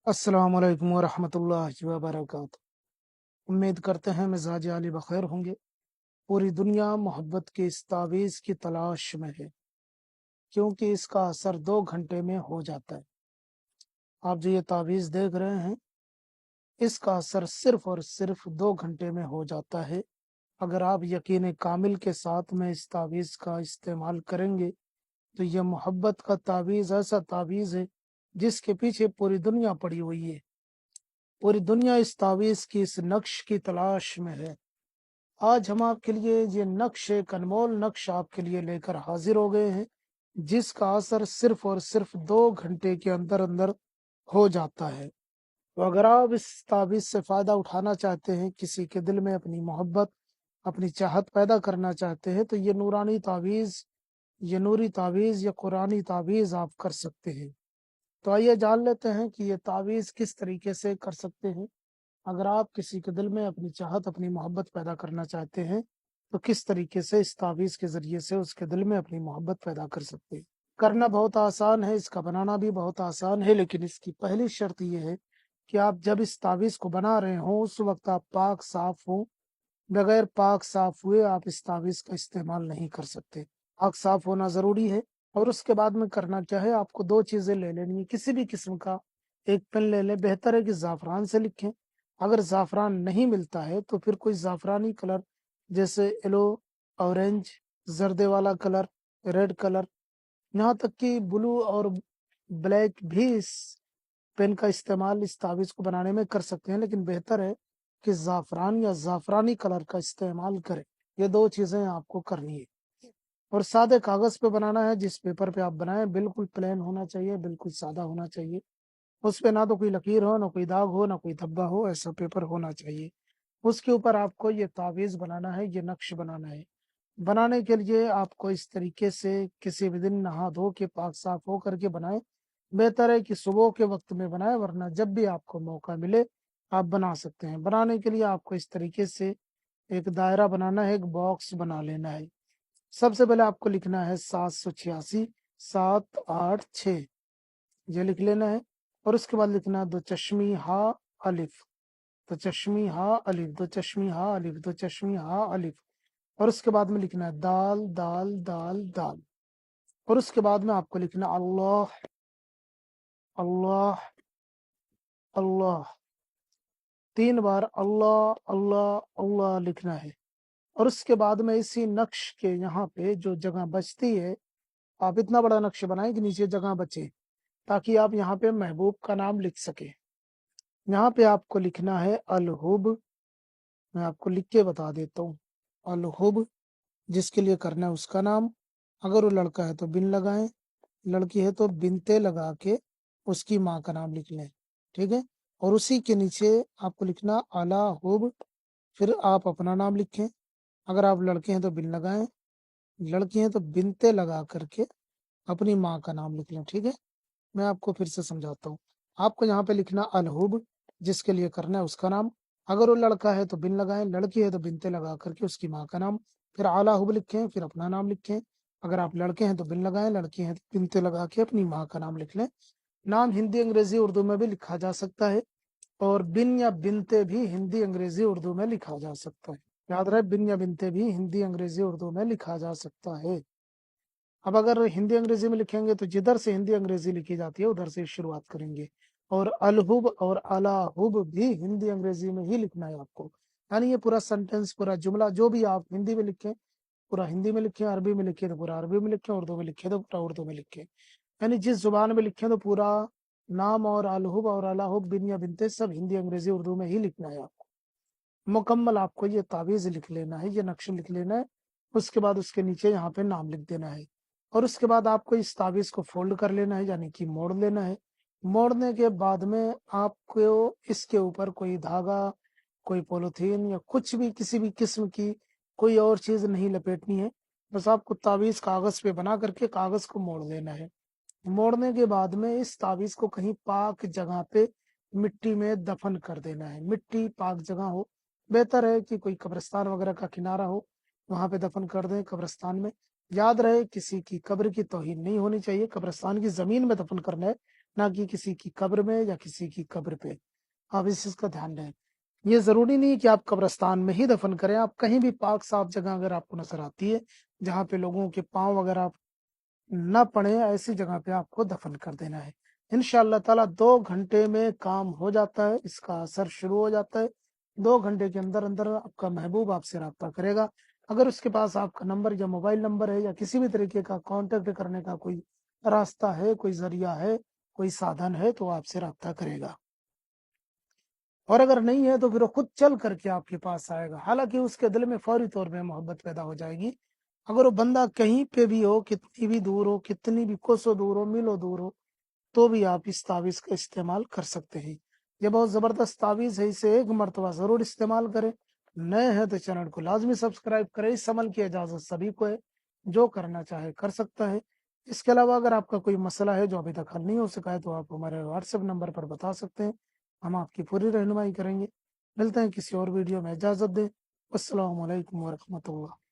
अस्सलाम वालेकुम वरहमतुल्लाहि वबरकातुहू। उम्मीद करते हैं मिजाज आली बखैर होंगे। पूरी दुनिया मोहब्बत की इस तावीज़ की तलाश में है, क्योंकि इसका असर 2 घंटे में हो जाता है। आप जो ये तावीज़ देख रहे हैं, इसका असर सिर्फ और सिर्फ 2 घंटे में हो जाता है। अगर आप यकीन कामिल के साथ में इस तावीज़ का इस्तेमाल करेंगे तो ये मोहब्बत का तावीज़ ऐसा तावीज़ है जिसके पीछे पूरी दुनिया पड़ी हुई है। पूरी दुनिया इस तावीज़ की इस नक्श की तलाश में है। आज हम आपके लिए ये नक्श, एक अनमोल नक्श आपके लिए लेकर हाजिर हो गए हैं, जिसका असर सिर्फ और सिर्फ 2 घंटे के अंदर अंदर हो जाता है। तो अगर आप इस ताबीज़ से फायदा उठाना चाहते हैं, किसी के दिल में अपनी मोहब्बत, अपनी चाहत पैदा करना चाहते हैं, तो ये नूरानी ताबीज़, ये नूरी ताबीज़ या कुरानी ताबीज़ आप कर सकते हैं। तो आइए जान लेते हैं कि ये ताबीज़ किस तरीके से कर सकते हैं। अगर आप किसी के दिल में अपनी चाहत, अपनी मोहब्बत पैदा करना चाहते हैं, तो किस तरीके से इस तावीज़ के ज़रिए से उसके दिल में अपनी मोहब्बत पैदा कर सकते हैं। करना बहुत आसान है, इसका बनाना भी बहुत आसान है, लेकिन इसकी पहली शर्त ये है कि आप जब इस तावीज़ को बना रहे हों, उस वक़्त आप पाक साफ़ हों। बगैर पाक साफ़ हुए आप इस तावीज़ का इस्तेमाल नहीं कर सकते। पाक साफ़ होना ज़रूरी है। और उसके बाद में करना क्या है, आपको 2 चीज़ें ले लेनी है। किसी भी किस्म का एक पेन ले लें, बेहतर है कि ज़ाफ़रान से लिखें। अगर ज़ाफ़रान नहीं मिलता है तो फिर कोई ज़ाफ़रानी कलर, जैसे येलो, ऑरेंज, ज़र्दे वाला कलर, रेड कलर, यहाँ तक कि ब्लू और ब्लैक भी इस पेन का इस्तेमाल इस तावीज़ को बनाने में कर सकते हैं, लेकिन बेहतर है कि ज़ाफ़रान या ज़ाफ़रानी कलर का इस्तेमाल करें। ये 2 चीज़ें आपको करनी है। और सादे कागज़ पे बनाना है, जिस पेपर पे आप बनाएँ बिल्कुल प्लेन होना चाहिए, बिल्कुल सादा होना चाहिए। उस पे ना तो कोई लकीर हो, ना कोई दाग हो, ना कोई धब्बा हो, ऐसा पेपर होना चाहिए। उसके ऊपर आपको ये तावीज़ बनाना है, ये नक्श बनाना है। बनाने के लिए आपको इस तरीके से किसी भी दिन नहा धो के पाक साफ हो करके बनाएं। बेहतर है कि सुबह के वक्त में बनाएं, वरना जब भी आपको मौका मिले आप बना सकते हैं। बनाने के लिए आपको इस तरीके से एक दायरा बनाना है, एक बॉक्स बना लेना है। सबसे पहले आपको लिखना है 786 786, ये लिख लेना है। और उसके बाद लिखना है 2 चश्मी हा अलिफ, 2 चश्मी हा अलिफ, 2 चश्मी हा अलिफ, 2 चश्मी हा अलिफ। और उसके बाद में लिखना है दाल दाल दाल दाल। और उसके बाद में आपको लिखना अल्लाह अल्लाह अल्लाह, 3 बार अल्लाह अल्लाह अल्लाह लिखना है। और उसके बाद में इसी नक्श के यहाँ पे जो जगह बचती है, आप इतना बड़ा नक्श बनाएं कि नीचे जगह बचे, ताकि आप यहाँ पे महबूब का नाम लिख सके। यहाँ पे आपको लिखना है अलहुब। मैं आपको लिख के बता देता हूँ। अलहुब, जिसके लिए करना है उसका नाम। अगर वो लड़का है तो बिन लगाएं, लड़की है तो बिनते लगा के उसकी माँ का नाम लिख लें, ठीक है। और उसी के नीचे आपको लिखना अला हुब, फिर आप अपना नाम लिखें। अगर आप लड़के हैं तो बिन लगाएं, लड़की हैं तो बिनते लगा करके अपनी माँ का नाम लिख लें, ठीक है। मैं आपको फिर से समझाता हूँ। आपको यहाँ पे लिखना अलहुब, जिसके लिए करना है उसका नाम। अगर वो लड़का है तो बिन लगाएं, लड़की है तो बिनते लगा करके उसकी माँ का नाम, फिर आला हुब लिखें, फिर अपना नाम लिखें। अगर आप लड़के हैं तो बिन लगाएं, लड़की हैं तो बिनते लगा के अपनी माँ का नाम लिख लें। नाम हिंदी, अंग्रेजी, उर्दू में भी लिखा जा सकता है, और बिन या बिनते भी हिंदी, अंग्रेजी, उर्दू में लिखा जा सकता है। याद रहे, बिन या बिनते भी हिंदी, अंग्रेजी, उर्दू में लिखा जा सकता है। अब अगर हिंदी अंग्रेजी में लिखेंगे तो जिधर से हिंदी अंग्रेजी लिखी जाती है उधर से शुरुआत करेंगे। और अलहुब और अलाहुब भी हिंदी अंग्रेजी में ही लिखना है आपको। यानी ये पूरा सेंटेंस, पूरा जुमला जो भी आप हिंदी में लिखें पूरा हिंदी में लिखें, अरबी में लिखें तो पूरा अरबी में लिखें, उर्दू में लिखें तो पूरा उर्दू में लिखें। यानी जिस जुबान में लिखें तो पूरा नाम और अलहुब और अलाहुब, बिन या बिनते सब हिंदी, अंग्रेजी, उर्दू में ही लिखना है आपको। मुकम्मल आपको ये तावीज़ लिख लेना है, ये नक्श लिख लेना है। उसके बाद उसके नीचे यहाँ पे नाम लिख देना है। और उसके बाद आपको इस तावीज़ को फोल्ड कर लेना है, यानी कि मोड़ लेना है। मोड़ने के बाद में आपको इसके ऊपर कोई धागा, कोई पॉलीथीन या कुछ भी किसी भी किस्म की कोई और चीज़ नहीं लपेटनी है। बस आपको तावीज़ कागज़ पे बना करके कागज़ को मोड़ लेना है। मोड़ने के बाद में इस तावीज़ को कहीं पाक जगह पे मिट्टी में दफन कर देना है। मिट्टी पाक जगह हो, बेहतर है कि कोई कब्रिस्तान वगैरह का किनारा हो, वहां पे दफन कर दें, कब्रिस्तान में। याद रहे, किसी की कब्र की तौहीन नहीं होनी चाहिए। कब्रिस्तान की जमीन में दफन करना है, نہ کہ کسی کی قبر میں یا کسی کی قبر پہ۔ آپ اس چیز کا دھیان رہیں۔ یہ ضروری نہیں کہ آپ قبرستان میں ہی دفن کریں، آپ کہیں بھی پاک صاف جگہ اگر آپ کو نظر آتی ہے جہاں پہ لوگوں کے پاؤں وغیرہ نہ پڑے، ایسی جگہ پہ آپ کو دفن کر دینا ہے۔ انشاءاللہ تعالیٰ 2 گھنٹے میں کام ہو جاتا ہے، اس کا اثر شروع ہو جاتا ہے۔ 2 گھنٹے کے اندر اندر آپ کا محبوب آپ سے رابطہ کرے گا۔ اگر اس کے پاس آپ کا نمبر یا موبائل نمبر ہے یا کسی بھی طریقے کا کانٹیکٹ کرنے کا کوئی راستہ ہے، کوئی ذریعہ ہے، کوئی سادھن ہے، تو آپ سے رابطہ کرے گا۔ اور اگر نہیں ہے تو پھر وہ خود چل کر کے آپ کے پاس آئے گا، حالانکہ اس کے دل میں فوری طور پہ محبت پیدا ہو جائے گی۔ اگر وہ بندہ کہیں پہ بھی ہو، کتنی بھی دور ہو، کتنی بھی کوسوں دور ہو، میلوں دور ہو، تو بھی آپ اس تعویذ کا استعمال کر سکتے ہیں۔ یہ بہت زبردست تعویذ ہے، اسے ایک مرتبہ ضرور استعمال کریں۔ نئے ہیں تو چینل کو لازمی سبسکرائب کریں۔ اس عمل کی اجازت سبھی کو ہے، جو کرنا چاہے کر سکتا ہے۔ اس کے علاوہ اگر آپ کا کوئی مسئلہ ہے جو ابھی تک حل نہیں ہو سکا ہے تو آپ ہمارے واٹس ایپ نمبر پر بتا سکتے ہیں، ہم آپ کی پوری رہنمائی کریں گے۔ ملتے ہیں کسی اور ویڈیو میں، اجازت دیں۔ السلام علیکم ورحمۃ اللہ۔